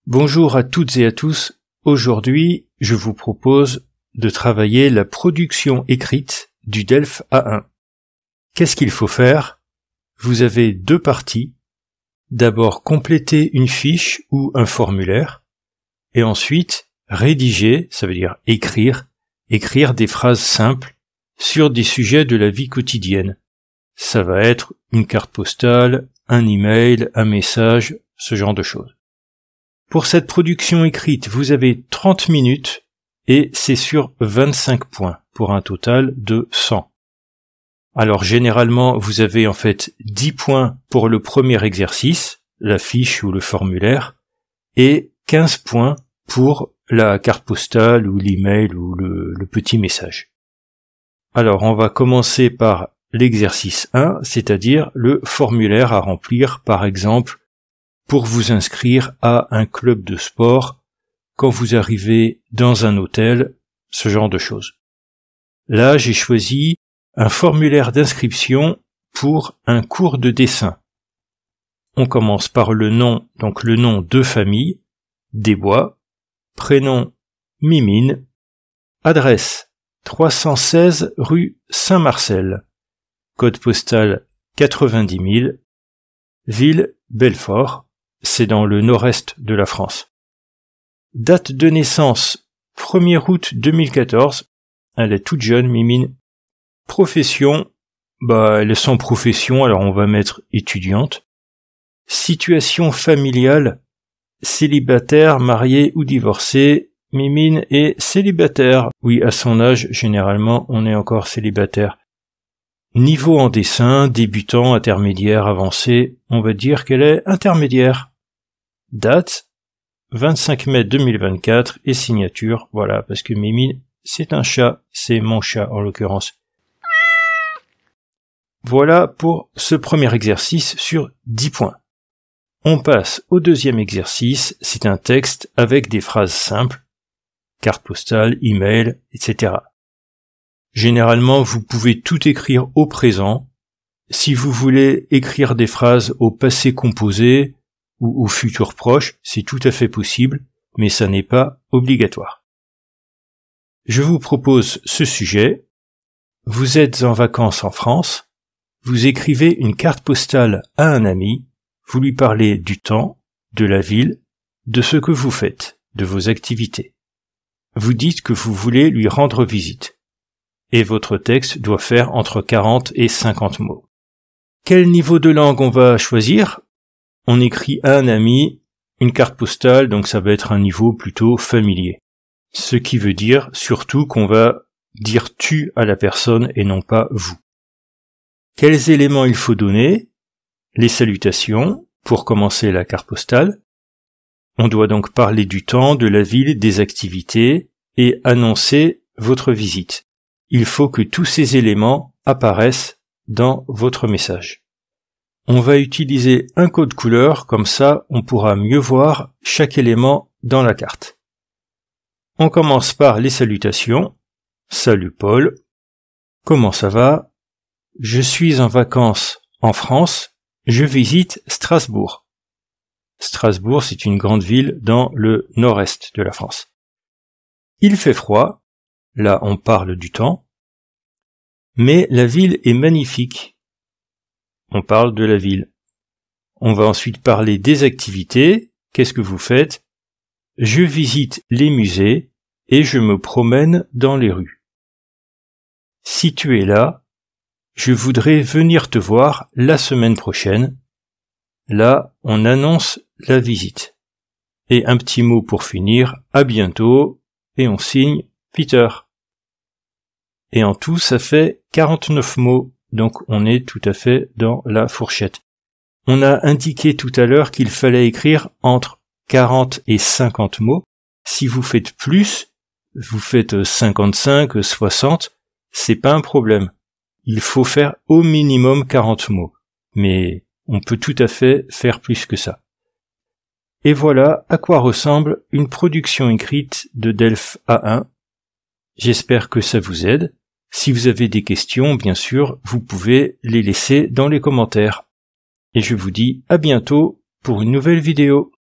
Bonjour à toutes et à tous. Aujourd'hui, je vous propose de travailler la production écrite du DELF A1. Qu'est-ce qu'il faut faire? Vous avez deux parties. D'abord, compléter une fiche ou un formulaire, et ensuite, rédiger, ça veut dire écrire des phrases simples sur des sujets de la vie quotidienne. Ça va être une carte postale, un email, un message, ce genre de choses. Pour cette production écrite, vous avez 30 minutes et c'est sur 25 points pour un total de 100. Alors généralement, vous avez en fait 10 points pour le premier exercice, la fiche ou le formulaire, et 15 points pour la carte postale ou l'email ou le petit message. Alors on va commencer par l'exercice 1, c'est-à-dire le formulaire à remplir, par exemple, pour vous inscrire à un club de sport quand vous arrivez dans un hôtel, ce genre de choses. Là, j'ai choisi un formulaire d'inscription pour un cours de dessin. On commence par le nom, donc le nom de famille, Desbois, prénom Mimine, adresse 316 rue Saint-Marcel, code postal 90 000, ville Belfort, c'est dans le nord-est de la France. Date de naissance 1er août 2014, elle est toute jeune, Mimine. Profession, elle est sans profession, alors on va mettre étudiante. Situation familiale, célibataire, marié ou divorcé. Mimine est célibataire. Oui, à son âge, généralement, on est encore célibataire. Niveau en dessin, débutant, intermédiaire, avancé, on va dire qu'elle est intermédiaire. Date, 25 mai 2024 et signature, voilà, parce que Mimine, c'est un chat, c'est mon chat en l'occurrence. Voilà pour ce premier exercice sur 10 points. On passe au deuxième exercice, c'est un texte avec des phrases simples, carte postale, email, etc. Généralement, vous pouvez tout écrire au présent. Si vous voulez écrire des phrases au passé composé ou au futur proche, c'est tout à fait possible, mais ça n'est pas obligatoire. Je vous propose ce sujet. Vous êtes en vacances en France, vous écrivez une carte postale à un ami, vous lui parlez du temps, de la ville, de ce que vous faites, de vos activités. Vous dites que vous voulez lui rendre visite. Et votre texte doit faire entre 40 et 50 mots. Quel niveau de langue on va choisir? On écrit à un ami une carte postale, donc ça va être un niveau plutôt familier. Ce qui veut dire surtout qu'on va dire tu à la personne et non pas vous. Quels éléments il faut donner? Les salutations, pour commencer la carte postale. On doit donc parler du temps, de la ville, des activités et annoncer votre visite. Il faut que tous ces éléments apparaissent dans votre message. On va utiliser un code couleur, comme ça on pourra mieux voir chaque élément dans la carte. On commence par les salutations. Salut Paul. Comment ça va? Je suis en vacances en France. Je visite Strasbourg. Strasbourg, c'est une grande ville dans le nord-est de la France. Il fait froid. Là, on parle du temps. Mais la ville est magnifique. On parle de la ville. On va ensuite parler des activités. Qu'est-ce que vous faites? Je visite les musées et je me promène dans les rues. Si tu es là, je voudrais venir te voir la semaine prochaine. Là, on annonce la visite. Et un petit mot pour finir, à bientôt, et on signe Peter. Et en tout, ça fait 49 mots. Donc on est tout à fait dans la fourchette. On a indiqué tout à l'heure qu'il fallait écrire entre 40 et 50 mots. Si vous faites plus, vous faites 55, 60, c'est pas un problème. Il faut faire au minimum 40 mots. Mais on peut tout à fait faire plus que ça. Et voilà à quoi ressemble une production écrite de DELF A1. J'espère que ça vous aide. Si vous avez des questions, bien sûr, vous pouvez les laisser dans les commentaires. Et je vous dis à bientôt pour une nouvelle vidéo.